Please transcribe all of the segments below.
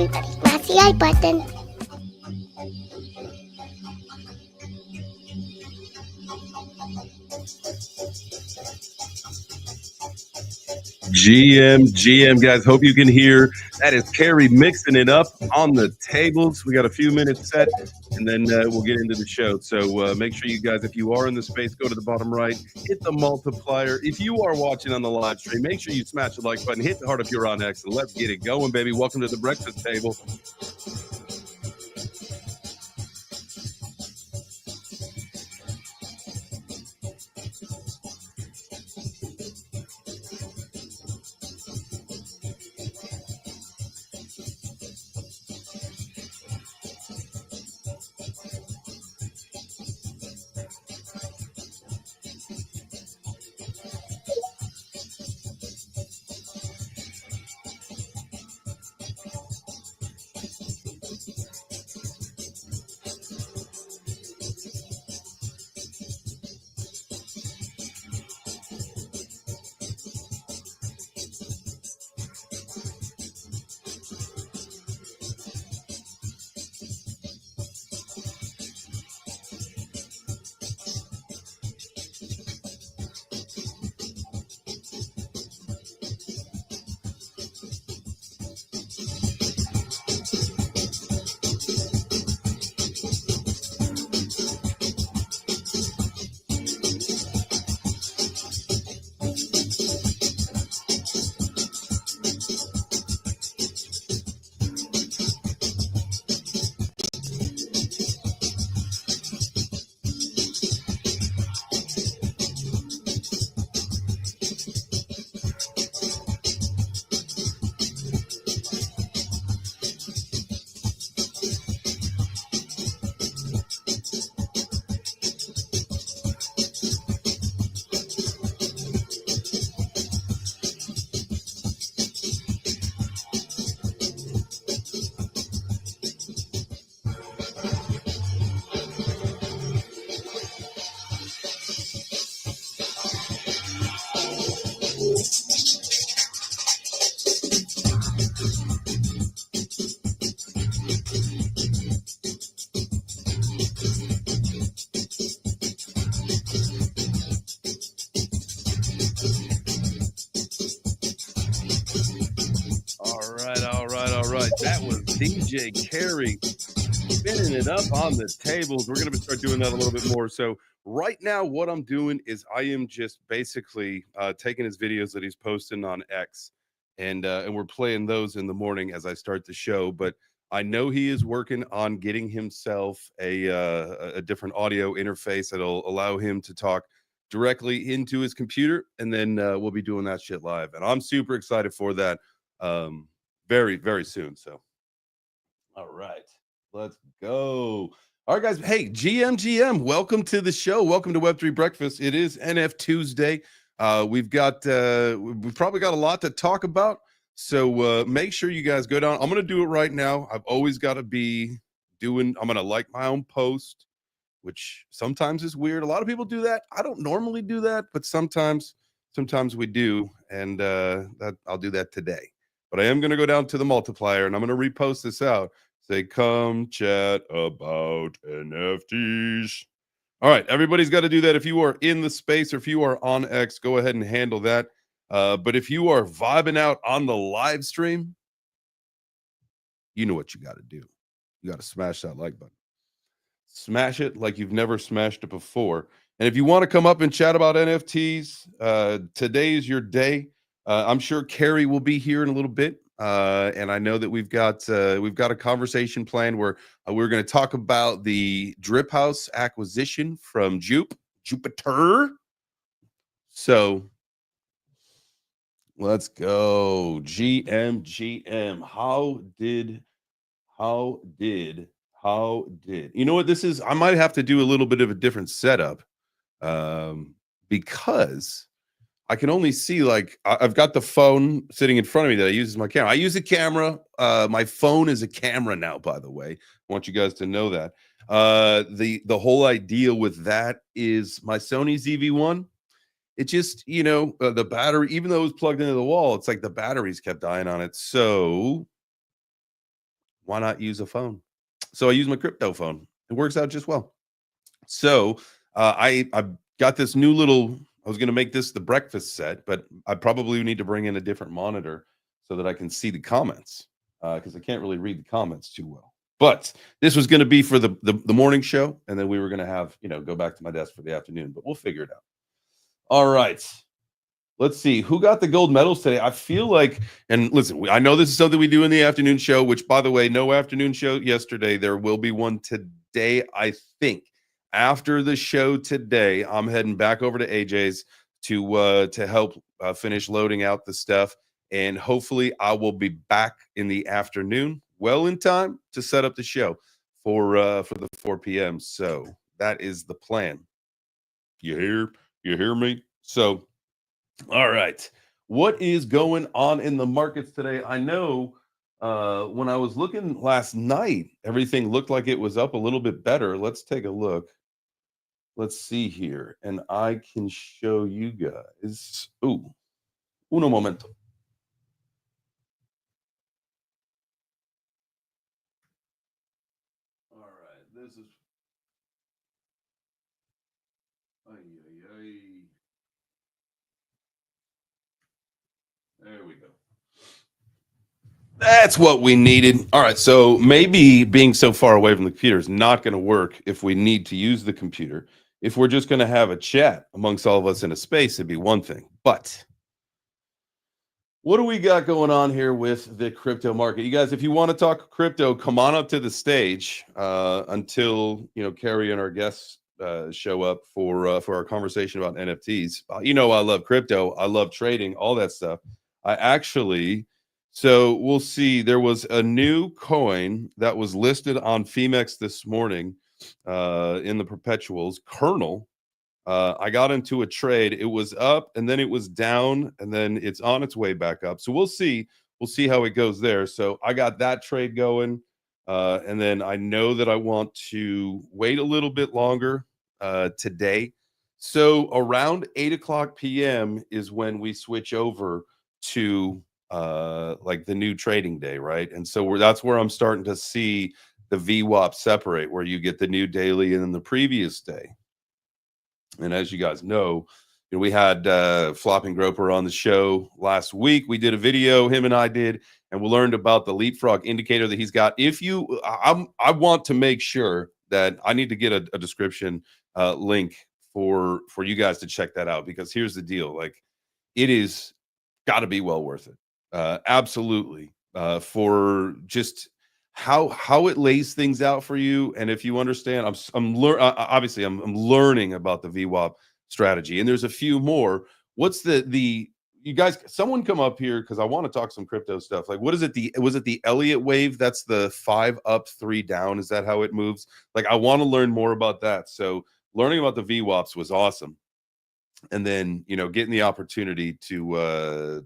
everybody. Smash the like button. GM, guys, hope you can hear. That is Kerry mixing it up on the tables. We got a few minutes set, and then we'll get into the show. So make sure you guys, if you are in the space, go to the bottom right, hit the multiplier. If you are watching on the live stream, make sure you smash the like button, hit the heart if you're on X, and let's get it going, baby. Welcome to the breakfast table. All right. That was DJ Kerry spinning it up on the tables. We're going to start doing that a little bit more. So right now, what I'm doing is I am just basically taking his videos that he's posting on X, and we're playing those in the morning as I start the show. But I know he is working on getting himself a different audio interface that'll allow him to talk directly into his computer, and then we'll be doing that shit live. And I'm super excited for that. Very, very soon. So, all right, let's go. All right, guys. Hey, GM, welcome to the show. Welcome to Web3 Breakfast. It is NFTuesday. We've probably got a lot to talk about. So make sure you guys go down. I'm going to do it right now. I've always got to be I'm going to like my own post, which sometimes is weird. A lot of people do that. I don't normally do that, but sometimes we do. And that I'll do that today. But I am going to go down to the multiplier, and I'm going to repost this out. Say, come chat about NFTs. All right, everybody's got to do that. If you are in the space or if you are on X, go ahead and handle that. But if you are vibing out on the live stream, you know what you got to do. You got to smash that like button. Smash it like you've never smashed it before. And if you want to come up and chat about NFTs, today is your day. I'm sure Kerry will be here in a little bit, and I know that we've got a conversation planned where we're going to talk about the Drip House acquisition from Jupiter. So let's go. GM. How did? You know what this is? I might have to do a little bit of a different setup, because I can only see, like, I've got the phone sitting in front of me that I use as my camera. I use a camera. My phone is a camera now, by the way. I want you guys to know that. The whole idea with that is my Sony ZV-1. It just, the battery, even though it was plugged into the wall, it's like the batteries kept dying on it. So why not use a phone? So I use my crypto phone. It works out just well. So I got this new little. I was going to make this the breakfast set, but I probably need to bring in a different monitor so that I can see the comments because I can't really read the comments too well. But this was going to be for the morning show, and then we were going to have go back to my desk for the afternoon. But we'll figure it out. All right. Let's see who got the gold medals today. I feel like, and listen, I know this is something we do in the afternoon show, which, by the way, no afternoon show yesterday. There will be one today, I think. After the show today, I'm heading back over to AJ's to help finish loading out the stuff, and hopefully, I will be back in the afternoon, well in time to set up the show for the 4 p.m. So that is the plan. You hear me? So. All right. What is going on in the markets today? I know when I was looking last night, everything looked like it was up a little bit better. Let's take a look. Let's see here. And I can show you guys. Ooh, uno momento. All right. This is. Ay, ay, ay. There we go. That's what we needed. All right. So maybe being so far away from the computer is not going to work if we need to use the computer. If we're just going to have a chat amongst all of us in a space, it'd be one thing. But what do we got going on here with the crypto market? You guys, if you want to talk crypto, come on up to the stage until Kerry and our guests show up for our conversation about NFTs. I love crypto. I love trading, all that stuff. So we'll see. There was a new coin that was listed on Phemex this morning in the perpetuals, KERNEL. I got into a trade. It was up and then it was down and then it's on its way back up. So we'll see. We'll see how it goes there. So I got that trade going. And then I know that I want to wait a little bit longer today. So around 8 o'clock p.m. is when we switch over to like the new trading day, right? And so that's where I'm starting to see the VWAP separate, where you get the new daily and then the previous day. And as you guys know, we had Flopping Groper on the show last week. We did a video, him and I did, and we learned about the leapfrog indicator that he's got. I want to make sure that I need to get a description link for you guys to check that out, because here's the deal: like, it is got to be well worth it. Absolutely, for just how it lays things out for you. And if you understand, obviously I'm learning about the VWAP strategy, and there's a few more. What's the you guys, someone come up here, because I want to talk some crypto stuff. Like, what is it? Was it the Elliott Wave? That's the 5 up, 3 down. Is that how it moves? Like, I want to learn more about that. So learning about the VWAPs was awesome. And then, getting the opportunity to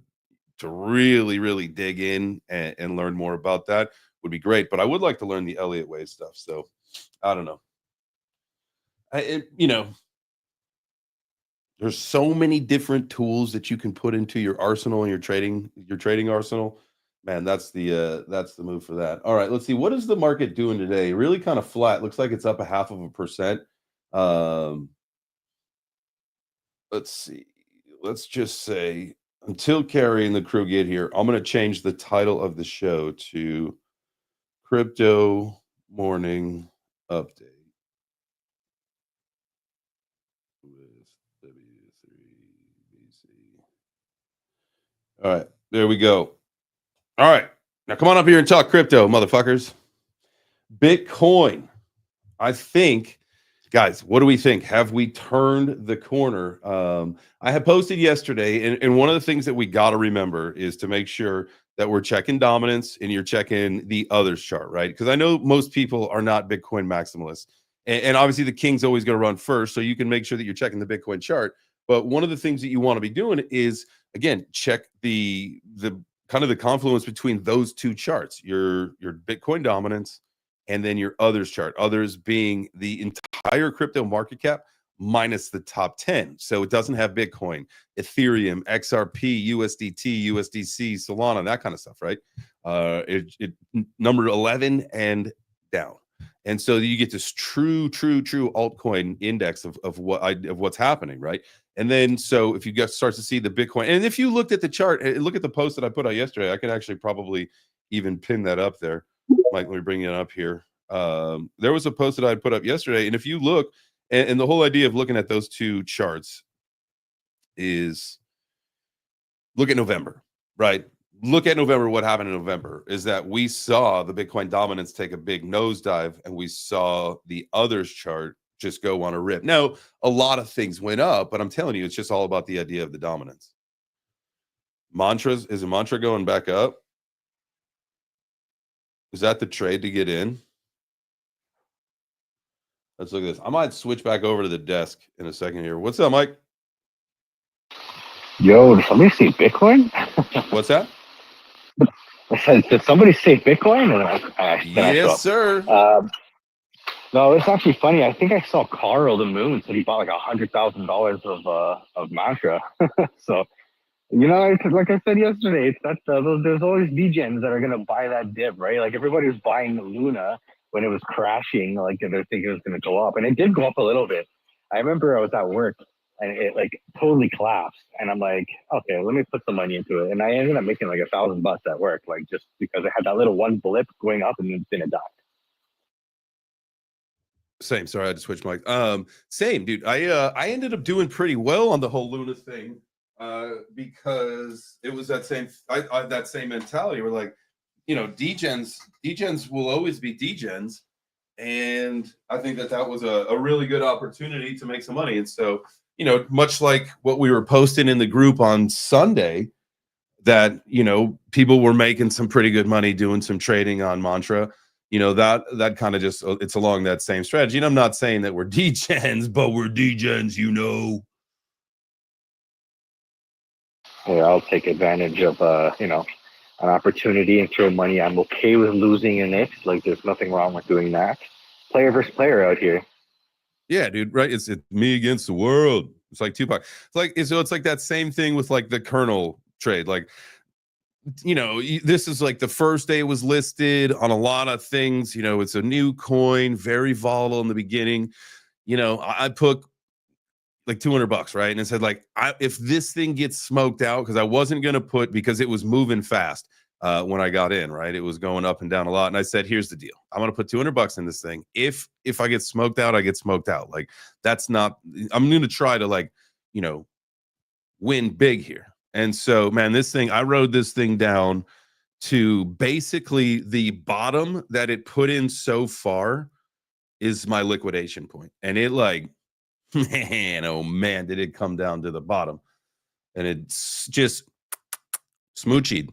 really, really dig in and learn more about that would be great. But I would like to learn the Elliott Wave stuff. So I don't know. There's so many different tools that you can put into your arsenal and your trading arsenal. Man, that's the move for that. All right, let's see. What is the market doing today? Really kind of flat. Looks like it's up 0.5%. Let's see. Let's just say, until Kerry and the crew get here, I'm going to change the title of the show to Crypto Morning Update with W3BC. All right, there we go. All right, now come on up here and talk crypto, motherfuckers. Bitcoin. I think, guys, what do we think? Have we turned the corner? I had posted yesterday, and one of the things that we got to remember is to make sure that we're checking dominance and you're checking the others chart, right? Because I know most people are not Bitcoin maximalists. And obviously the king's always going to run first, so you can make sure that you're checking the Bitcoin chart. But one of the things that you want to be doing is, again, check the kind of the confluence between those two charts, your Bitcoin dominance and then your others chart, others being the entire crypto market cap minus the top 10. So it doesn't have Bitcoin, Ethereum, XRP, USDT, USDC, Solana, that kind of stuff, right? It number 11 and down. And so you get this true altcoin index of what's happening, right? And then so if you start to see the Bitcoin, and if you looked at the chart, look at the post that I put out yesterday, I could actually probably even pin that up there. Mike, let me bring it up here. There was a post that I put up yesterday, and if you look, and the whole idea of looking at those two charts is look at November, right? Look at November. What happened in November is that we saw the Bitcoin dominance take a big nosedive, and we saw the others chart just go on a rip. Now, a lot of things went up, but I'm telling you, it's just all about the idea of the dominance. Mantras, is a mantra going back up? Is that the trade to get in? Let's look at this. I might switch back over to the desk in a second here. What's up, Mike? Yo, did somebody say Bitcoin? What's that? I said, did somebody say Bitcoin? And yes, sir. No, it's actually funny. I think I saw Carl the Moon said he bought like $100,000 of mantra. So, you know, like I said yesterday, it's that there's always degens that are gonna buy that dip, right? Like everybody was buying Luna when it was crashing, like they're thinking it was gonna go up, and it did go up a little bit. I remember I was at work and it like totally collapsed, and I'm like, okay, let me put some money into it, and I ended up making like $1,000 at work, like just because I had that little one blip going up and then it died. Same. Sorry, I had to switch mic. Same, dude. I ended up doing pretty well on the whole Luna thing, because it was that same that same mentality. We're like, you know, degens will always be degens, and I think that was a really good opportunity to make some money. And so, you know, much like what we were posting in the group on Sunday, that, you know, people were making some pretty good money doing some trading on Mantra. You know, that kind of just, it's along that same strategy. And I'm not saying that we're degens, but we're degens, you know. Yeah, I'll take advantage of you know, an opportunity and throw money. I'm okay with losing in it. Like there's nothing wrong with doing that. Player versus player out here. Yeah, dude, right? It's me against the world. It's like Tupac. It's like that same thing with like the KERNEL trade. Like, you know, this is like the first day it was listed on a lot of things. You know, it's a new coin, very volatile in the beginning. You know, I put like $200, right? And it said like, if this thing gets smoked out, because I wasn't going to put, because it was moving fast when I got in, right? It was going up and down a lot. And I said, here's the deal. I'm going to put $200 in this thing. If I get smoked out, I get smoked out. Like, that's not, I'm going to try to, like, you know, win big here. And so, man, this thing, I rode this thing down to basically the bottom that it put in so far is my liquidation point. And it like, man, oh man, did it come down to the bottom. And it's just smoochy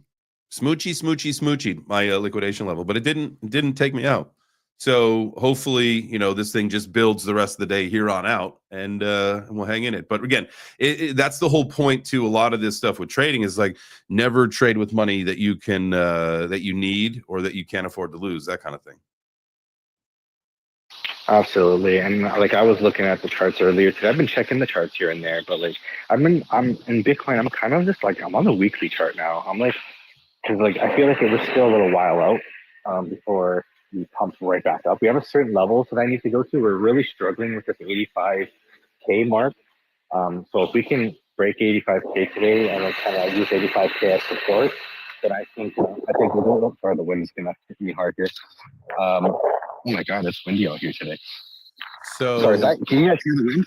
my liquidation level, but it didn't take me out. So hopefully, you know, this thing just builds the rest of the day here on out, and we'll hang in it. But again, that's the whole point to a lot of this stuff with trading, is like, never trade with money that you can that you need or that you can't afford to lose, that kind of thing. Absolutely. And like I was looking at the charts earlier today. I've been checking the charts here and there, but like I'm in Bitcoin, I'm kind of just like, I'm on the weekly chart now. I'm like, because like I feel like it was still a little while out before we pump right back up. We have a certain level that I need to go to. We're really struggling with this 85K mark. So if we can break 85K today and like kind of use 85K as support, then I think we'll go. Sorry, the wind's gonna hit me hard here. Oh my god, it's windy out here today. So sorry, can you guys hear the wind?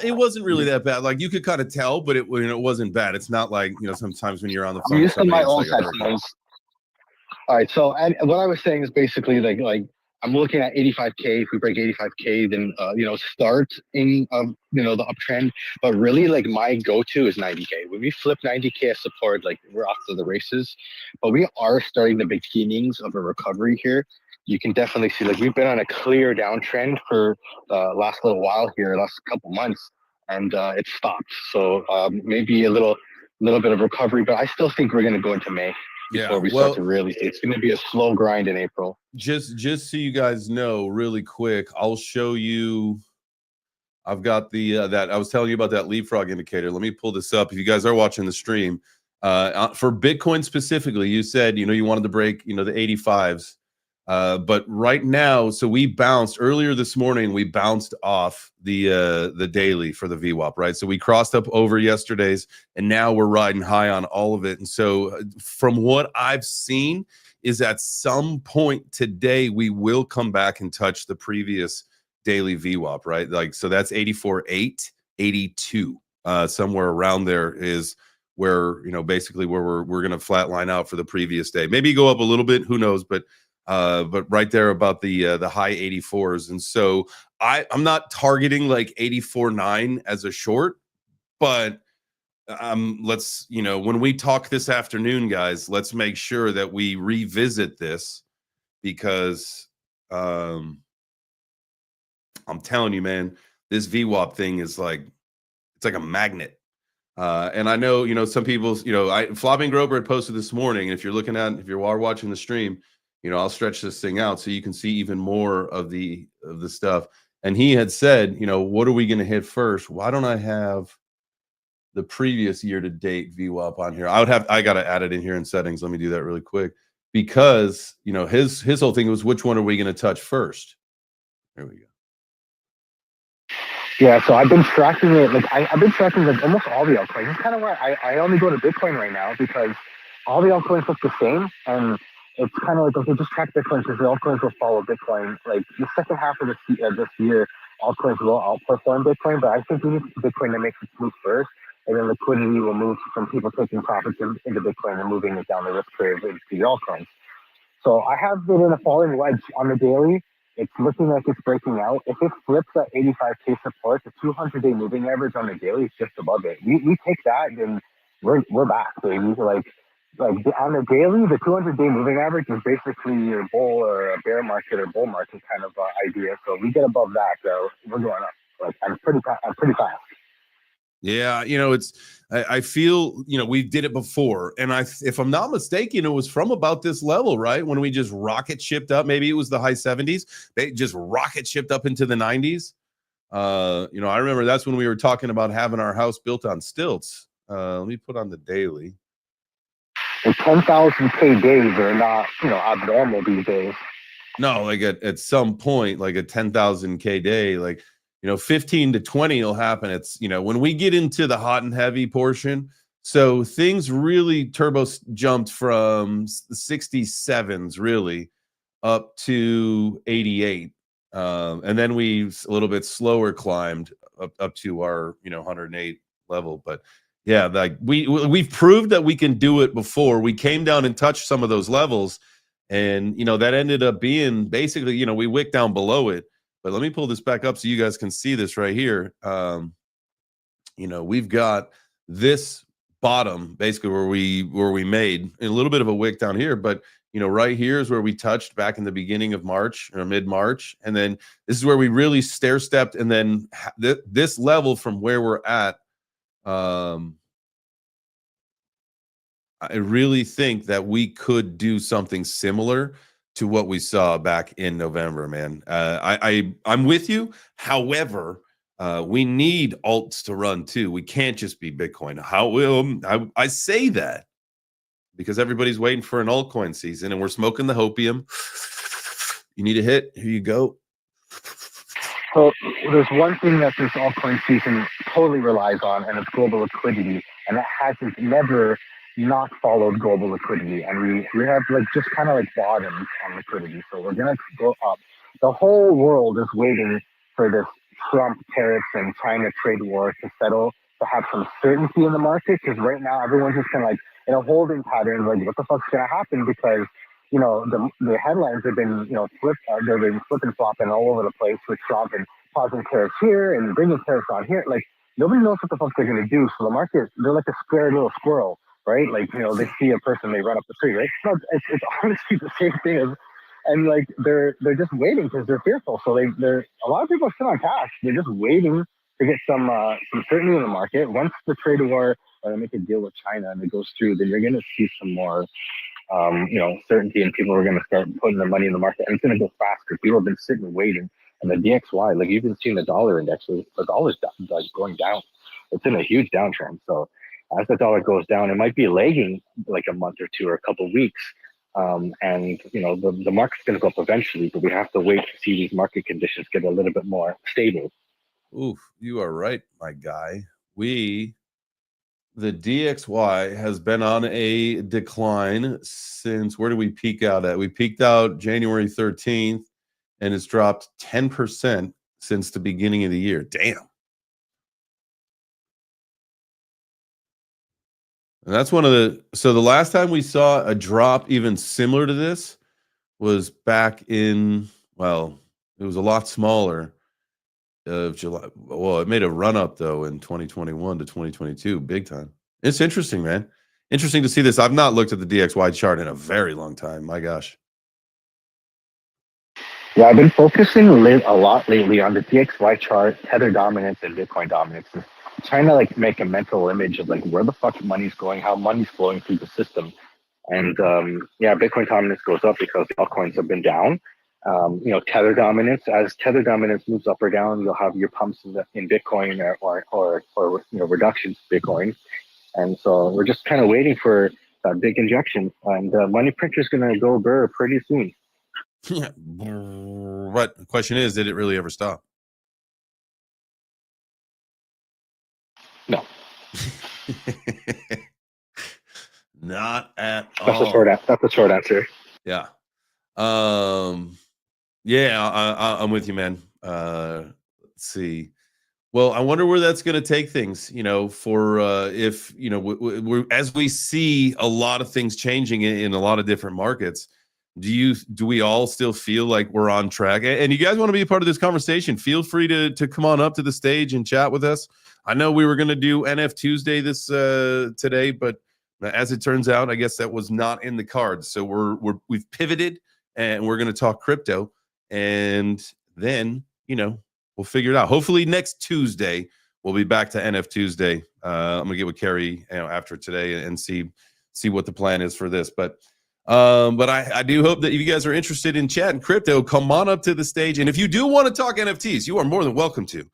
It wasn't really that bad. Like, you could kind of tell, but it wasn't bad. It's not like, you know, sometimes when you're on the phone, I'm using my old like headphones. All right, so and what I was saying is basically like I'm looking at 85K. If we break 85K, then you know, start in you know, the uptrend. But really, like, my go-to is 90K. When we flip 90K as support, like, we're off to the races. But we are starting the beginnings of a recovery here. You can definitely see, like, we've been on a clear downtrend for the last little while here, last couple months, and it stopped. So maybe a little bit of recovery, but I still think we're going to go into May before we start to really see. It's going to be a slow grind in April. Just so you guys know, really quick, I'll show you I've got the that I was telling you about, that leapfrog indicator. Let me pull this up. If you guys are watching the stream, for Bitcoin specifically, you said, you wanted to break, the 85s. But right now, so we bounced earlier this morning, we bounced off the daily for the VWAP, right? So we crossed up over yesterday's, and now we're riding high on all of it. And so from what I've seen is at some point today, we will come back and touch the previous daily VWAP, right? Like, so that's 84.8, 82, somewhere around there is where, basically where we're going to flatline out for the previous day. Maybe go up a little bit, who knows, but right there about the high 84s. And so I'm not targeting like 84.9 as a short, but let's, when we talk this afternoon, guys, let's make sure that we revisit this, because I'm telling you, man, this VWAP thing is like, it's like a magnet. And I know, some people, Flopping Grover had posted this morning, and if you are watching the stream, I'll stretch this thing out so you can see even more of the stuff. And he had said, what are we going to hit first? Why don't I have the previous year to date VWAP on here? I got to add it in here in settings. Let me do that really quick, because, his whole thing was, which one are we going to touch first? There we go. Yeah, so I've been tracking it. Like I've been tracking like almost all the altcoins. That's kind of why I only go to Bitcoin right now, because all the altcoins look the same, and it's kind of like, okay, just track Bitcoin because the altcoins will follow Bitcoin. Like the second half of this year, altcoins will outperform Bitcoin, but I think we need Bitcoin to make its move first, and then liquidity will move from people taking profits into Bitcoin and moving it down the risk curve into the altcoins. So I have been in a falling wedge on the daily. It's looking like it's breaking out. If it flips at 85K support, the 200-day moving average on the daily is just above it. We take that, then we're back, baby. Like on the daily, the 200-day moving average is basically your bull or a bear market or bull market kind of idea. So we get above that, we're going up. Like I'm pretty fast. Yeah, I feel, we did it before, and if I'm not mistaken, it was from about this level, right? When we just rocket shipped up, maybe it was the high 70s. They just rocket shipped up into the 90s. I remember that's when we were talking about having our house built on stilts. Let me put on the daily. The 10,000K days are not, abnormal these days. No, like at some point, like a 10,000K day, like, 15 to 20 will happen. It's, when we get into the hot and heavy portion, so things really turbo jumped from the 67s really up to 88. And then we a little bit slower climbed up to our, 108 level. But yeah, like we've proved that we can do it before. We came down and touched some of those levels, and, that ended up being basically, we wicked down below it. But let me pull this back up so you guys can see this right here. We've got this bottom basically where we made a little bit of a wick down here, but right here is where we touched back in the beginning of March or mid-March, and then this is where we really stair-stepped, and then this level from where we're at. I really think that we could do something similar to what we saw back in November, man. I'm with you. However, we need alts to run too. We can't just be Bitcoin. I say that because everybody's waiting for an altcoin season, and we're smoking the hopium. You need a hit? Here you go. So there's one thing that this altcoin season totally relies on, and it's global liquidity, and it hasn't never not followed global liquidity, and we have like just kind of like bottoms on liquidity. So we're gonna go up. The whole world is waiting for this Trump tariffs and China trade war to settle, to have some certainty in the market, because right now everyone's just kind of like in a holding pattern, like what the fuck's gonna happen, because the headlines have been they've been flipping flopping all over the place with Trump and pausing tariffs here and bringing tariffs on here. Like nobody knows what the fuck they're gonna do. So the market, they're like a scared little squirrel, right? Like they see a person, they run up the tree, right? No, it's honestly the same thing as, and like they're just waiting because they're fearful. So they're a lot of people are still on cash. They're just waiting to get some certainty in the market. Once the trade war or they make a deal with China and it goes through, then you're gonna see some more certainty, and people are going to start putting their money in the market, and it's going to go fast because people have been sitting and waiting. And the DXY, like you've been seeing the dollar index, the dollar's like going down. It's in a huge downtrend. So as the dollar goes down, it might be lagging like a month or two or a couple of weeks. And the market's going to go up eventually, but we have to wait to see these market conditions get a little bit more stable. Oof, you are right, my guy. The DXY has been on a decline since, where did we peak out at? We peaked out January 13th, and it's dropped 10% since the beginning of the year. Damn. And that's so the last time we saw a drop even similar to this was back in, well, it was a lot smaller, of July. Well, it made a run up though in 2021 to 2022, big time. It's interesting, man. Interesting to see this. I've not looked at the DXY chart in a very long time. My gosh. Yeah, I've been focusing a lot lately on the DXY chart, Tether dominance, and Bitcoin dominance. Trying to like make a mental image of like where the fuck money's going, how money's flowing through the system. And Bitcoin dominance goes up because the altcoins have been down. Tether dominance, as Tether dominance moves up or down, you'll have your pumps in Bitcoin or reductions in Bitcoin. And so we're just kind of waiting for that big injection, and money printer is going to go burr pretty soon. Yeah. But the question is, did it really ever stop? No. Not at all. That's a short answer. Yeah. I'm with you, man. Let's see. Well, I wonder where that's going to take things, for if, as we see a lot of things changing in a lot of different markets, do we all still feel like we're on track? And you guys want to be a part of this conversation, feel free to come on up to the stage and chat with us. I know we were going to do NFTuesday this today, but as it turns out, I guess that was not in the cards. So we've pivoted and we're going to talk crypto, and then, we'll figure it out. Hopefully next Tuesday, we'll be back to NFTuesday. I'm going to get with Kerry after today and see what the plan is for this. But I do hope that if you guys are interested in chatting crypto, come on up to the stage. And if you do want to talk NFTs, you are more than welcome to.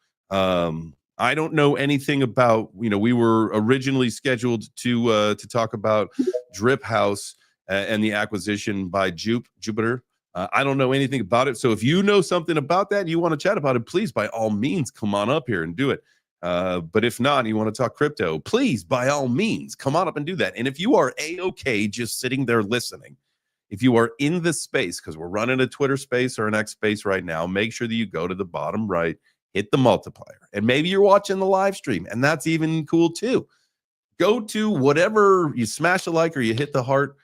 I don't know anything about, we were originally scheduled to talk about Drip House and the acquisition by Jupiter. I don't know anything about it. So if you know something about that and you want to chat about it, please, by all means, come on up here and do it. But if not, you want to talk crypto, please, by all means, come on up and do that. And if you are A-okay just sitting there listening, if you are in the space, because we're running a Twitter space or an X space right now, make sure that you go to the bottom right, hit the multiplier. And maybe you're watching the live stream, and that's even cool too. Go to whatever, you smash the like or you hit the heart,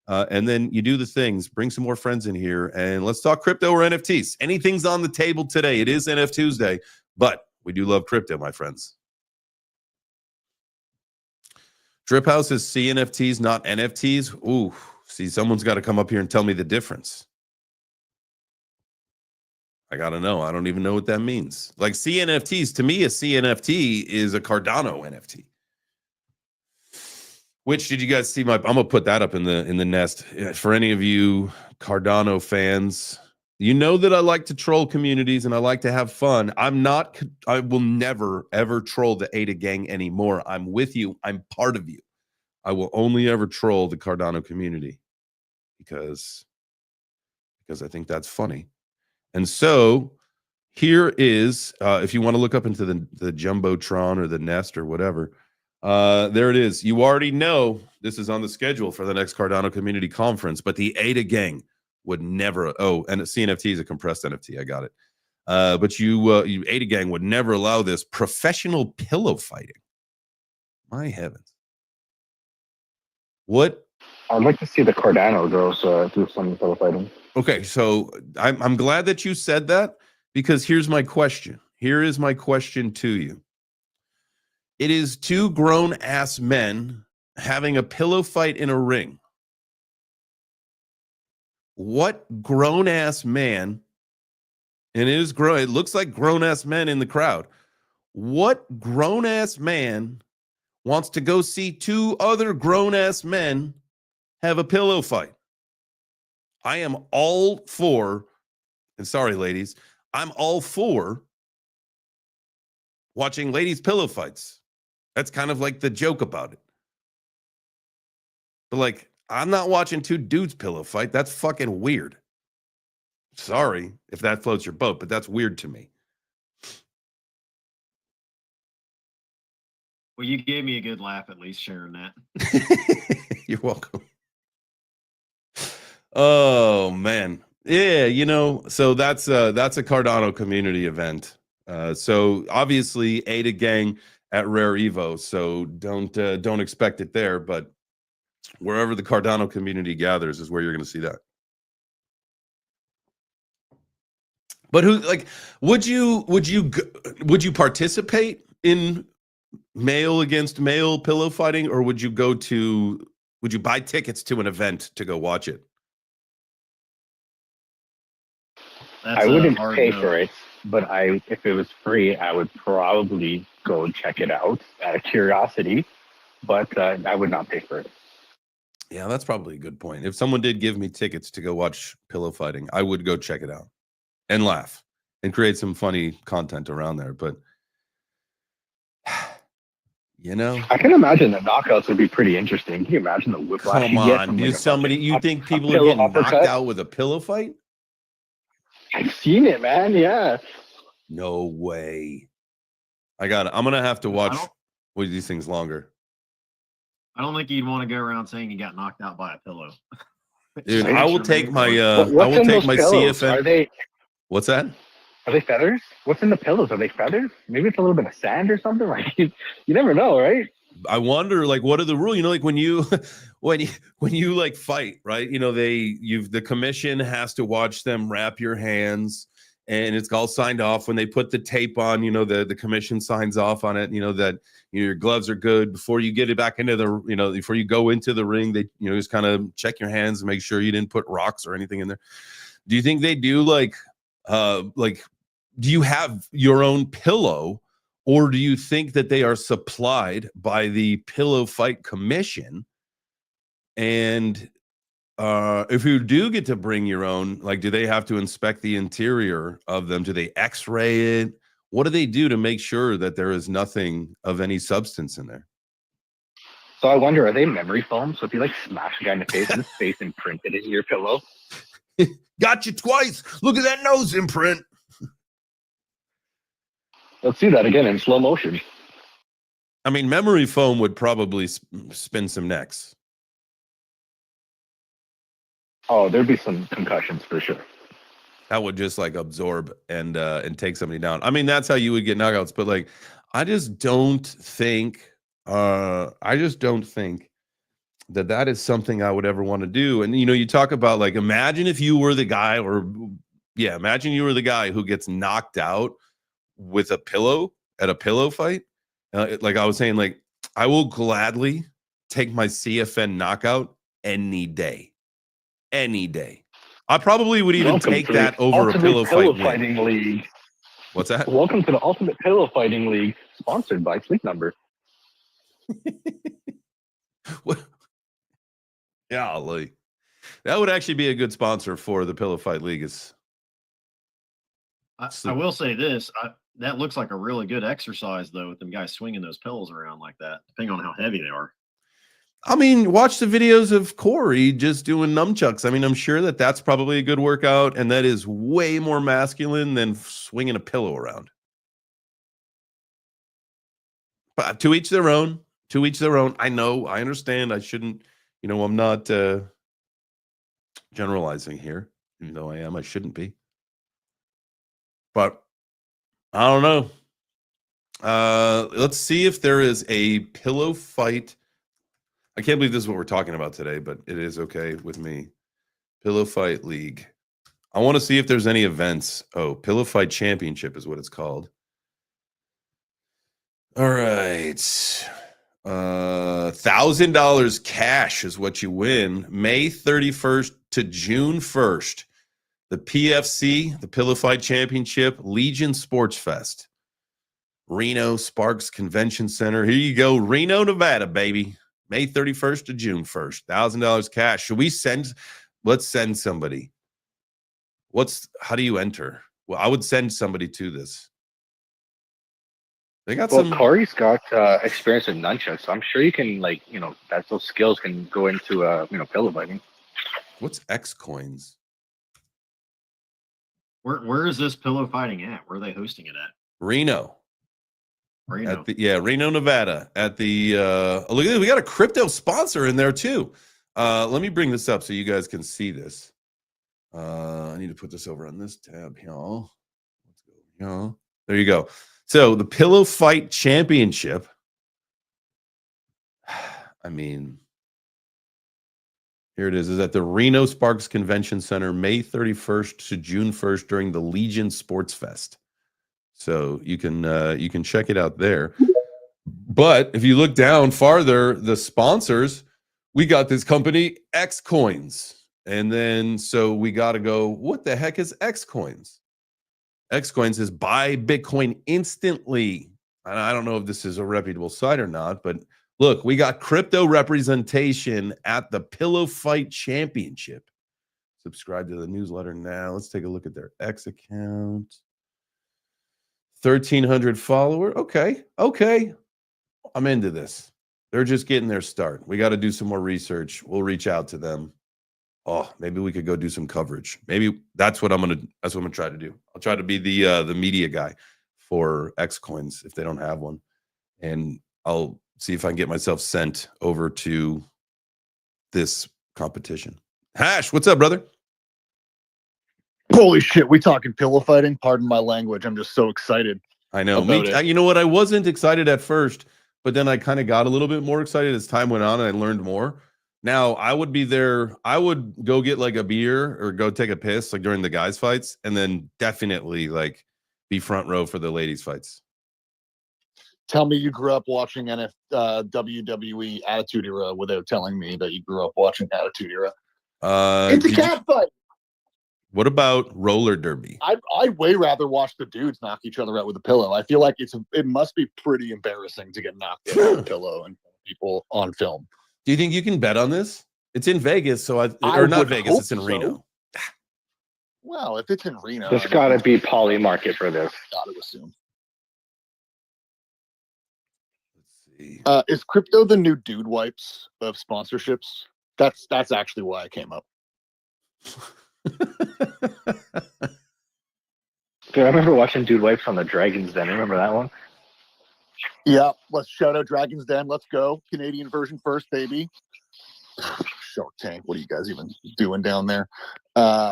and then you do the things. Bring some more friends in here, and let's talk crypto or NFTs. Anything's on the table today. It is NFTuesday, but we do love crypto, my friends. Drip House is CNFTs, not NFTs. Ooh, see, someone's got to come up here and tell me the difference. I got to know. I don't even know what that means. Like CNFTs, to me, a CNFT is a Cardano NFT. Which did you guys see? I'm gonna put that up in the nest for any of you Cardano fans. You know that I like to troll communities and I like to have fun. I will never ever troll the Ada gang anymore. I'm with you. I'm part of you. I will only ever troll the Cardano community because I think that's funny. And so here is, if you want to look up into the Jumbotron or the Nest or whatever, there it is. You already know this is on the schedule for the next Cardano Community Conference, but the Ada gang would never. Oh, and a CNFT is a compressed NFT. I got it. But you Ada gang would never allow this professional pillow fighting. My heavens! What? I'd like to see the Cardano girls do some pillow fighting. Okay, so I'm glad that you said that, because here's my question. Here is my question to you. It is two grown-ass men having a pillow fight in a ring. What grown-ass man, and it looks like grown-ass men in the crowd. What grown-ass man wants to go see two other grown-ass men have a pillow fight. I am all for, and sorry, ladies, I'm all for watching ladies' pillow fights. That's kind of like the joke about it. But like, I'm not watching two dudes pillow fight. That's fucking weird. Sorry if that floats your boat, but that's weird to me. Well, you gave me a good laugh at least sharing that. You're welcome. Oh man. Yeah, so that's a Cardano community event. So obviously ADA gang at Rare Evo. So don't expect it there, but wherever the Cardano community gathers is where you're going to see that. But would you participate in male against male pillow fighting, or would you buy tickets to an event to go watch it? I wouldn't pay for it, but if it was free, I would probably go and check it out out of curiosity, but I would not pay for it. Yeah, that's probably a good point. If someone did give me tickets to go watch pillow fighting, I would go check it out and laugh and create some funny content around there. But I can imagine the knockouts would be pretty interesting. Can you imagine the whiplash? Come on, you think people are getting knocked out with a pillow fight? I've seen it, man. Yeah. No way. I'm gonna have to watch these things longer. I don't think you'd want to go around saying you got knocked out by a pillow. Dude, I will take my CFN. Are they? What's that? Are they feathers? What's in the pillows? Are they feathers? Maybe it's a little bit of sand or something. Like you never know, right? I wonder, like, what are the rules? Like when you like fight, right? The commission has to watch them wrap your hands, and it's all signed off when they put the tape on. The commission signs off on it. That your gloves are good before you get it back into the before you go into the ring. They just kind of check your hands and make sure you didn't put rocks or anything in there. Do you think they do do you have your own pillow, or do you think that they are supplied by the Pillow Fight Commission? And if you do get to bring your own, do they have to inspect the interior of them? Do they x-ray it? What do they do to make sure that there is nothing of any substance in there? So I wonder, are they memory foam? So if you smash a guy in the face, his face imprinted in your pillow. Got you twice. Look at that nose imprint. Let's see that again in slow motion. I mean, memory foam would probably spin some necks. Oh, there'd be some concussions for sure. That would just absorb and take somebody down. I mean, that's how you would get knockouts. But I just don't think that is something I would ever want to do. And you talk about imagine if you were the guy, imagine you were the guy who gets knocked out with a pillow at a pillow fight. Like I was saying, I will gladly take my CFN knockout any day. I probably would even take that over a pillow fighting league. What's that? Welcome to the Ultimate Pillow Fighting League, sponsored by Sleep Number. Golly. That would actually be a good sponsor for the Pillow Fight League. I will say this. That looks like a really good exercise, though, with them guys swinging those pillows around like that, depending on how heavy they are. I mean, watch the videos of Corey just doing nunchucks. I mean, I'm sure that's probably a good workout, and that is way more masculine than swinging a pillow around. But to each their own. To each their own. I know. I understand. I shouldn't. I'm not generalizing here, even though I am. I shouldn't be. But I don't know. Let's see if there is a pillow fight. I can't believe this is what we're talking about today, but it is okay with me. Pillow Fight League. I want to see if there's any events. Oh, Pillow Fight Championship is what it's called. All right. $1,000 cash is what you win. May 31st to June 1st. The PFC, the Pillow Fight Championship, Legion Sports Fest. Reno Sparks Convention Center. Here you go. Reno, Nevada, baby. May 31st to June 1st. $1,000 cash. Should we send? Let's send somebody. How do you enter? Well, I would send somebody to this. They got Well, some. Corey's got experience in nunchucks, so I'm sure you can, like, that those skills can go into pillow fighting. What's X coins? Where is this pillow fighting at? Where are they hosting it at? Reno. Reno. Reno, Nevada. At the look at this, we got a crypto sponsor in there too. Let me bring this up so you guys can see this. I need to put this over on this tab here. Let's go here. There you go. So the Pillow Fight Championship. I mean, here it is at the Reno Sparks Convention Center, May 31st to June 1st during the Legion Sports Fest. So you can check it out there. But if you look down farther, the sponsors, we got this company X Coins. And then so we got to go, what the heck is X Coins? X Coins is buy Bitcoin instantly. And I don't know if this is a reputable site or not, but look, we got crypto representation at the Pillow Fight Championship. Subscribe to the newsletter now. Let's take a look at their X account. 1,300 follower. Okay. I'm into this. They're just getting their start. We got to do some more research. We'll reach out to them. Oh, maybe we could go do some coverage. Maybe that's what I'm gonna try to do. I'll try to be the media guy for X Coins if they don't have one, and I'll see if I can get myself sent over to this competition. Hash, what's up, brother? Holy shit, we talking pillow fighting? Pardon my language. I'm just so excited. I know. About You know what? I wasn't excited at first, but then I kind of got a little bit more excited as time went on and I learned more. Now I would be there. I would go get like a beer or go take a piss like during the guys' fights, and then definitely like be front row for the ladies' fights. Tell me you grew up watching WWE Attitude Era without telling me that you grew up watching Attitude Era. It's a cat fight. What about roller derby? I'd way rather watch the dudes knock each other out with a pillow. I feel like it must be pretty embarrassing to get knocked out with a pillow and people on film. Do you think you can bet on this? It's in Vegas, or not Vegas. It's in Reno. Well, if it's in Reno, There's got to be poly market for this. Got to assume. Let's see. Is crypto the new dude wipes of sponsorships? That's actually why I came up. Dude, I remember watching Dude Wipes on the Dragons Den. Remember that one? Yeah, let's shout out Dragon's Den. Let's go. Canadian version first, baby. Shark Tank. What are you guys even doing down there?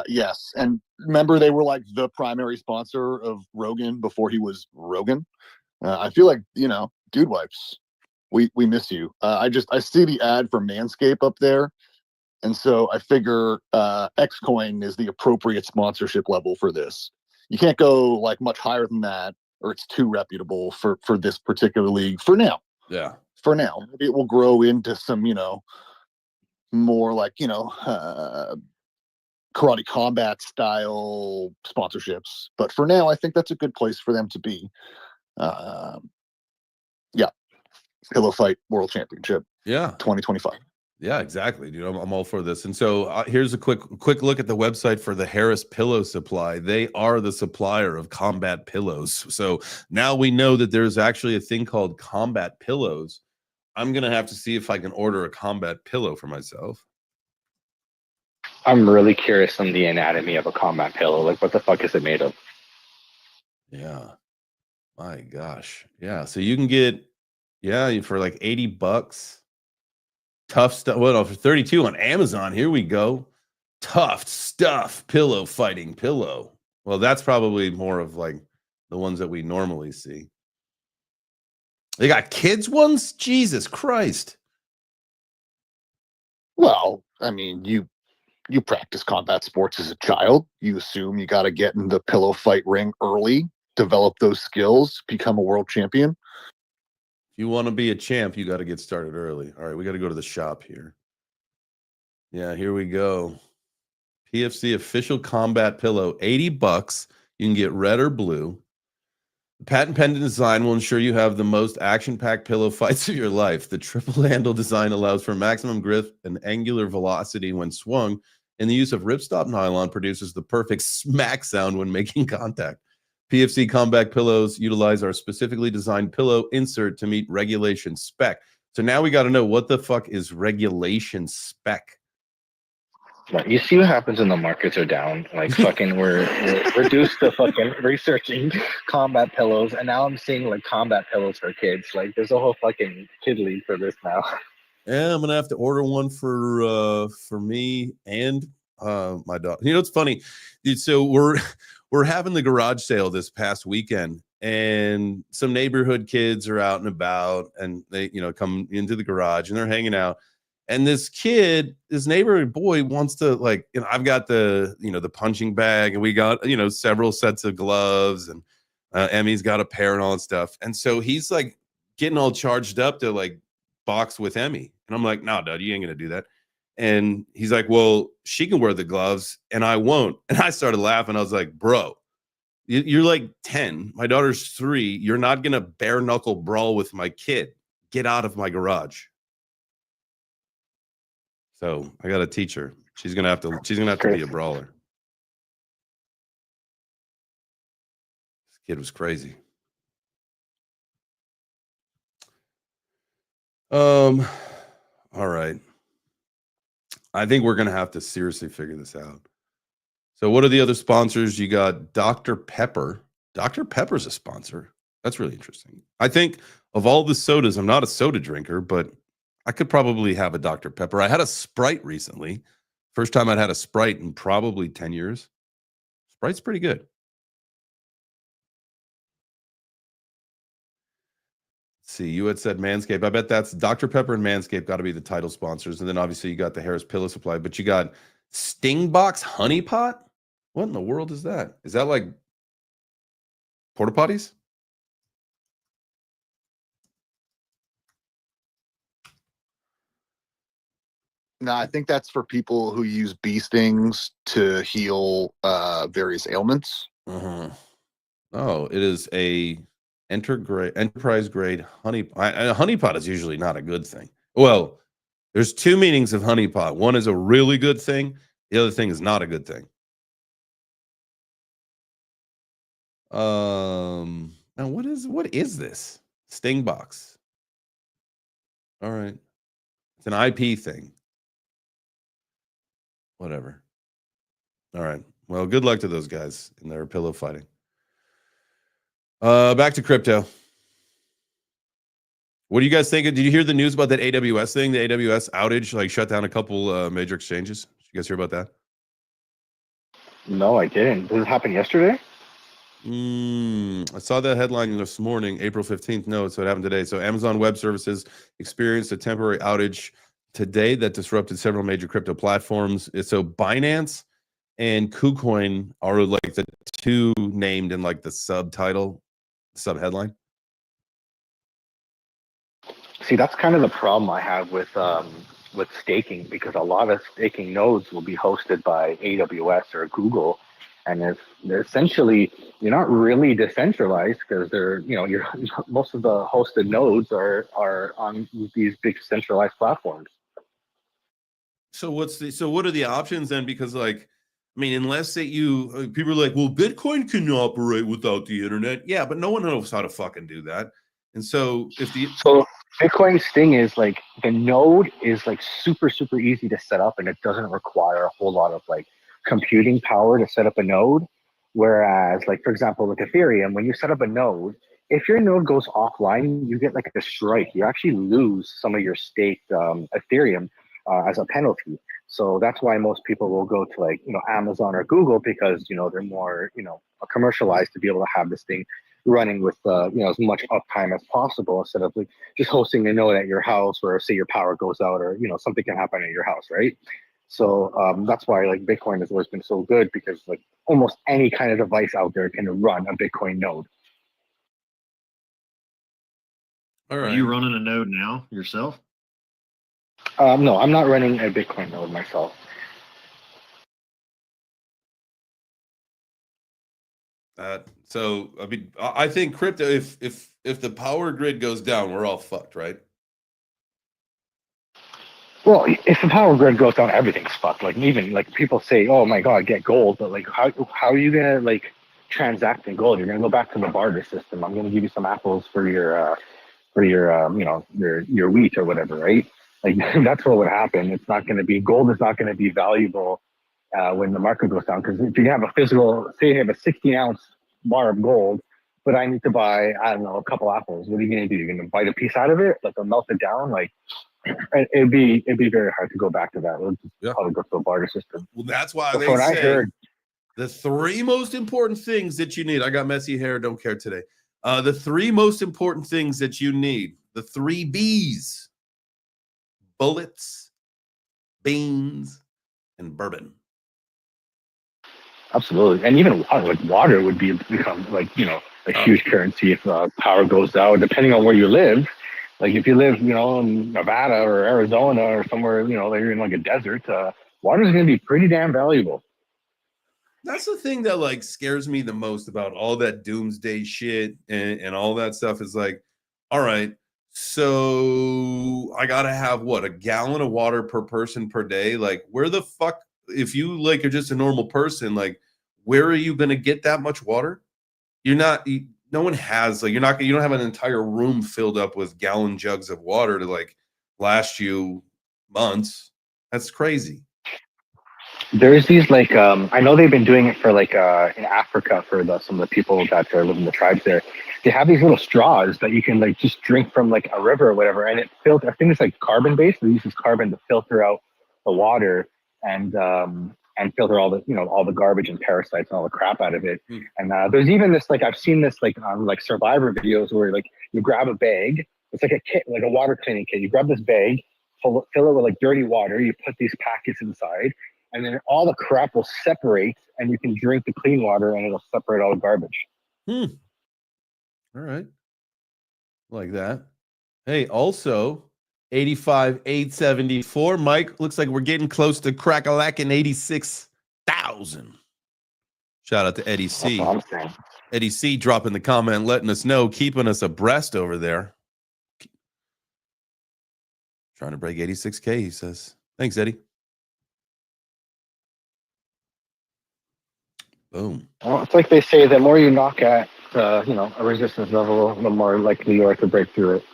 Yes. And remember, they were like the primary sponsor of Rogan before he was Rogan. I feel like, Dude Wipes, we miss you. I see the ad for Manscaped up there. And so I figure Xcoin is the appropriate sponsorship level for this. You can't go like much higher than that, or it's too reputable for this particular league for now. Yeah. For now. Maybe it will grow into some, more like, karate combat style sponsorships. But for now, I think that's a good place for them to be. Yeah. Pillow Fight World Championship. Yeah. 2025. Yeah, exactly, dude. I'm all for this. And so here's a quick look at the website for the Harris Pillow Supply. They are the supplier of combat pillows. So now we know that there's actually a thing called combat pillows. I'm going to have to see if I can order a combat pillow for myself. I'm really curious on the anatomy of a combat pillow. Like, what the fuck is it made of? Yeah. My gosh. Yeah. So you can get, for like $80. Tough stuff. Well, for 32 on Amazon. Here we go. Tough stuff. Pillow fighting pillow. Well, that's probably more of like the ones that we normally see. They got kids ones? Jesus Christ. Well, I mean, you practice combat sports as a child. You assume you got to get in the pillow fight ring early, develop those skills, become a world champion. If you want to be a champ, you got to get started early. All right, we got to go to the shop here. Yeah, here we go. PFC official combat pillow, $80. You can get red or blue. The patent pending design will ensure you have the most action-packed pillow fights of your life. The triple handle design allows for maximum grip and angular velocity when swung, and the use of ripstop nylon produces the perfect smack sound when making contact. PFC Combat pillows utilize our specifically designed pillow insert to meet regulation spec. So now we got to know, what the fuck is regulation spec? Right. You see what happens when the markets are down. Like fucking, we're reduced to fucking researching combat pillows, and now I'm seeing like combat pillows for kids. Like there's a whole fucking kid league for this now. Yeah, I'm gonna have to order one for me and my dog. You know, it's funny, dude. So we're having the garage sale this past weekend, and some neighborhood kids are out and about, and they, you know, come into the garage and they're hanging out. And this kid, this neighborhood boy, wants to, like, you know, I've got the, you know, the punching bag, and we got, you know, several sets of gloves, and Emmy's got a pair and all that stuff. And so he's like getting all charged up to like box with Emmy. And I'm like, no, Dad, you ain't gonna do that. And he's like, well, she can wear the gloves and I won't. And I started laughing. I was like, bro, you're like 10. My daughter's 3. You're not gonna bare knuckle brawl with my kid. Get out of my garage. So I gotta teach her. She's gonna have to be a brawler. This kid was crazy. All right. I think we're gonna have to seriously figure this out. So what are the other sponsors? You got Dr. Pepper. Dr. Pepper's a sponsor. That's really interesting. I think of all the sodas, I'm not a soda drinker, but I could probably have a Dr. Pepper. I had a Sprite recently. First time I'd had a Sprite in probably 10 years. Sprite's pretty good. Let's see, you had said Manscaped. I bet that's Dr. Pepper and Manscaped got to be the title sponsors. And then obviously you got the Harris Pillow Supply, but you got Stingbox Honey Pot. What in the world is that? Is that like porta potties? No, I think that's for people who use bee stings to heal various ailments. Uh-huh. Oh, it is a enterprise grade honey. A honey pot is usually not a good thing. Well, there's two meanings of honey pot. One is a really good thing. The other thing is not a good thing. Now what is this? Stingbox. All right. It's an IP thing. Whatever. All right. Well, good luck to those guys in their pillow fighting. Back to crypto. What do you guys think? Did you hear the news about that AWS thing? The AWS outage, like, shut down a couple major exchanges. Did you guys hear about that? No, I didn't. Did it happen yesterday? I saw that headline this morning, April 15th. No, so it happened today. So Amazon Web Services experienced a temporary outage today that disrupted several major crypto platforms. So Binance and KuCoin are like the two named in like the subtitle, subheadline. See, that's kind of the problem I have with staking, because a lot of staking nodes will be hosted by AWS or Google, and if they're essentially, you're not really decentralized, because they're, you know, you're most of the hosted nodes are on these big centralized platforms. So what are the options then? Because, like, I mean, unless that you people are like, well, Bitcoin can operate without the internet. Yeah, but no one knows how to fucking do that. And so so Bitcoin's thing is, like, the node is like super easy to set up, and it doesn't require a whole lot of like computing power to set up a node. Whereas, like, for example, with Ethereum, when you set up a node, if your node goes offline, you get like a strike. You actually lose some of your staked Ethereum as a penalty. So that's why most people will go to, like, you know, Amazon or Google, because, you know, they're more, you know, commercialized to be able to have this thing running with you know, as much uptime as possible, instead of like just hosting a node at your house where, say, your power goes out, or, you know, something can happen at your house, right? So that's why, like, Bitcoin has always been so good, because like almost any kind of device out there can run a Bitcoin node. all right. Are you running a node now yourself? No, I'm not running a Bitcoin node myself. So I mean, I think crypto, if the power grid goes down, we're all fucked, right? Well, if the power grid goes down, everything's fucked. Like even like people say, "Oh my God, get gold," but like how are you gonna like transact in gold? You're gonna go back to the barter system. I'm gonna give you some apples for your you know your wheat or whatever, right? Like that's what would happen. It's not gonna be gold. Is not gonna be valuable when the market goes down, because if you have a physical, say you have a 16-ounce bar of gold, but I need to buy, I don't know, a couple apples. What are you gonna do? You're gonna bite a piece out of it, like melt it down, like it'd be very hard to go back to that. We'll just probably go to a barter system. Well, that's why But they from what I say heard, the three most important things that you need. I got messy hair, don't care today. The three most important things that you need, the three B's: bullets, beans, and bourbon. absolutely, and even water, like water would become like a huge currency if power goes out, depending on where you live. Like if you live, in Nevada or Arizona or somewhere, that you're in like a desert, water is going to be pretty damn valuable. That's the thing that like scares me the most about all that doomsday shit and all that stuff is like, all right, so I gotta have what, a gallon of water per person per day? Like, where the fuck, if you like are just a normal person, like, where are you gonna get that much water? You're not. No one has like. You don't have an entire room filled up with gallon jugs of water to like last you months. That's crazy. There's these like I know they've been doing it for like in Africa for some of the people that live in the tribes there. They have these little straws that you can like just drink from like a river or whatever, and it filters. I think it's like carbon based. It uses carbon to filter out the water and filter all the all the garbage and parasites and all the crap out of it. And there's even this like I've seen this like on like Survivor videos where like you grab a bag. It's like a kit, like a water cleaning kit. You grab this bag, fill it with like dirty water. You put these packets inside, and then all the crap will separate, and you can drink the clean water, and it'll separate all the garbage. All right, like that. Hey, also 85,874. Mike, looks like we're getting close to crack-a-lacking 86,000. Shout out to Eddie C. That's what I'm saying. Eddie C dropping the comment, letting us know, keeping us abreast over there. Trying to break 86K, he says. Thanks, Eddie. Boom. Well, it's like they say, the more you knock at, a resistance level, the more likely you are to break through it.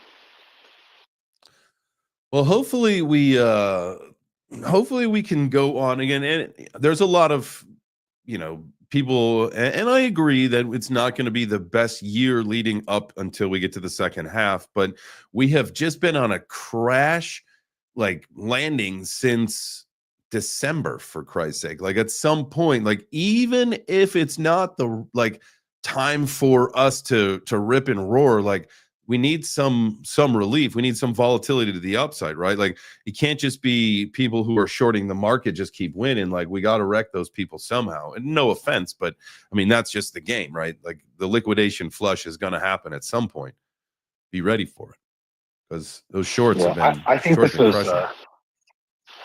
Well, hopefully we can go on again. And there's a lot of, people, and I agree that it's not going to be the best year leading up until we get to the second half, but we have just been on a crash like landing since December, for Christ's sake. Like at some point, like even if it's not the like time for us to rip and roar, like we need some relief. We need some volatility to the upside, right? Like it can't just be people who are shorting the market just keep winning. Like we got to wreck those people somehow. And no offense, but I mean that's just the game, right? Like the liquidation flush is going to happen at some point. Be ready for it because those shorts have been. I think this was.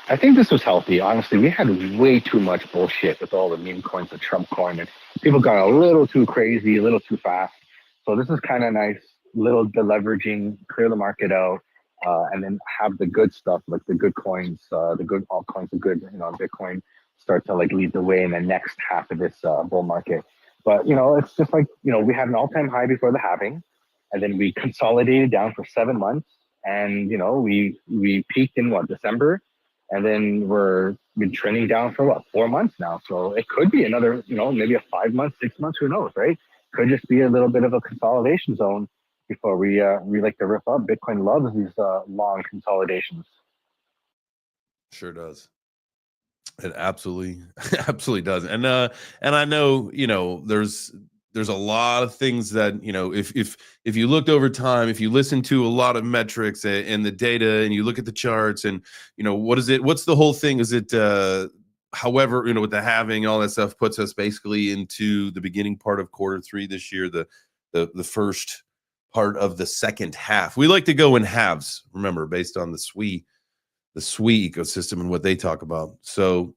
I think this was healthy. Honestly, we had way too much bullshit with all the meme coins, the Trump coin, and people got a little too crazy, a little too fast. So this is kind of nice. Little deleveraging, clear the market out, and then have the good stuff, like the good coins, the good altcoins, the good, Bitcoin start to like lead the way in the next half of this bull market. But, it's just like, we had an all-time high before the halving, and then we consolidated down for 7 months. And, we peaked in December, and then we've been trending down for 4 months now. So it could be another, maybe a 5 months, 6 months, who knows, right? Could just be a little bit of a consolidation zone before we like to rip up. Bitcoin loves these long consolidations. Sure does. It absolutely does. And I know, there's a lot of things that, if you looked over time, if you listen to a lot of metrics and the data and you look at the charts and, what's the whole thing? Is it, however, with the halving, all that stuff puts us basically into the beginning part of Q3 this year, the first part of the second half. We like to go in halves, remember, based on the SWE ecosystem and what they talk about. So,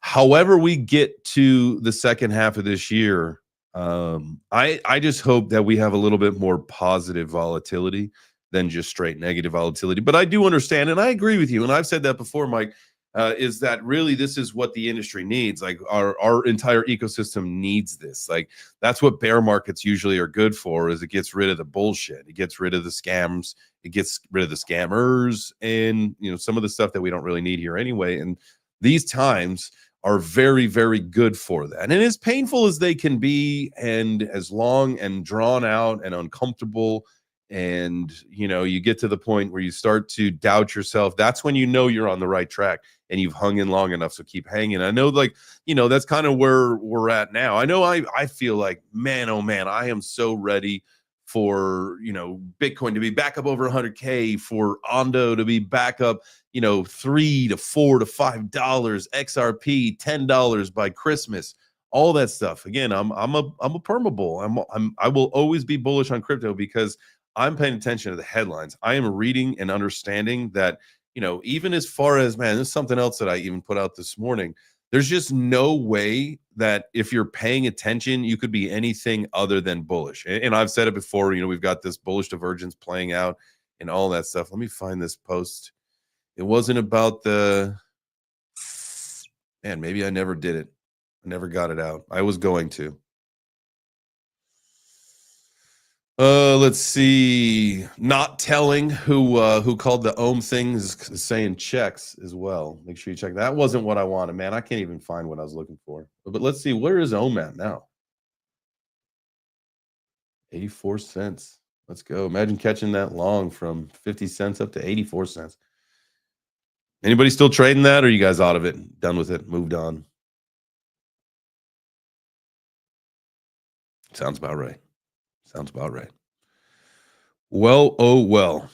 however we get to the second half of this year, I just hope that we have a little bit more positive volatility than just straight negative volatility. But I do understand, and I agree with you, and I've said that before, Mike, is that really this is what the industry needs. Like our entire ecosystem needs this. Like that's what bear markets usually are good for, is it gets rid of the bullshit. It gets rid of the scams. It gets rid of the scammers and, you know, some of the stuff that we don't really need here anyway. And these times are very, very good for that. And as painful as they can be, and as long and drawn out and uncomfortable, and you know, you get to the point where you start to doubt yourself, that's when you know you're on the right track and you've hung in long enough. So keep hanging. I know, like, you know, that's kind of where we're at now. I know I feel like, man, oh man, I am so ready for, you know, Bitcoin to be back up over 100K, for ONDO to be back up, you know, $3 to $4 to $5, XRP $10 by Christmas, all that stuff. Again, I'm a perma bull. I will always be bullish on crypto because I'm paying attention to the headlines. I am reading and understanding that, you know, even as far as, man, there's something else that I even put out this morning. There's just no way that if you're paying attention, you could be anything other than bullish. And I've said it before, you know, we've got this bullish divergence playing out and all that stuff. Let me find this post. It wasn't about the, man, maybe I never did it. I never got it out. I was going to. Let's see. Not telling who called the ohm thing is saying checks as well. Make sure you check. That wasn't what I wanted, man. I can't even find what I was looking for. But let's see. Where is ohm at now? 84 cents. Let's go. Imagine catching that long from 50 cents up to 84 cents. Anybody still trading that, or are you guys out of it? Done with it? Moved on? Sounds about right. Sounds about right. Well, oh, well.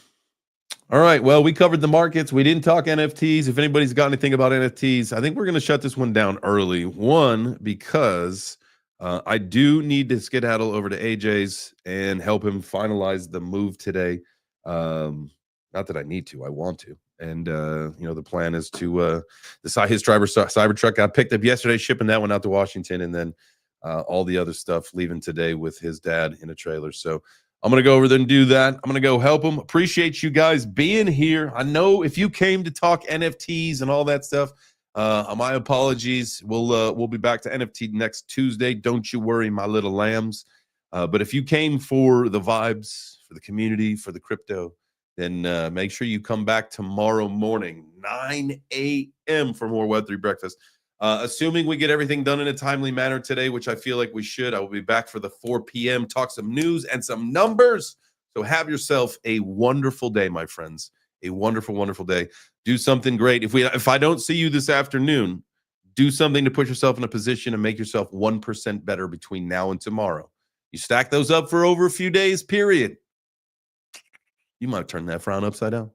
All right. Well, we covered the markets. We didn't talk NFTs. If anybody's got anything about NFTs, I think we're going to shut this one down early. One, because I do need to skedaddle over to AJ's and help him finalize the move today. Not that I need to, I want to. And, you know, the plan is to decide his Cybertruck got picked up yesterday, shipping that one out to Washington, and then all the other stuff leaving today with his dad in a trailer. So I'm going to go over there and do that. I'm going to go help him. Appreciate you guys being here. I know if you came to talk NFTs and all that stuff, my apologies. We'll be back to NFT next Tuesday. Don't you worry, my little lambs. But if you came for the vibes, for the community, for the crypto, then make sure you come back tomorrow morning, 9 a.m. for more Web3 Breakfast. Assuming we get everything done in a timely manner today, which I feel like we should, I will be back for the 4 p.m. talk some news and some numbers. So have yourself a wonderful day, my friends. A wonderful, wonderful day. Do something great. If I don't see you this afternoon, do something to put yourself in a position and make yourself 1% better between now and tomorrow. You stack those up for over a few days, period. You might turn that frown upside down.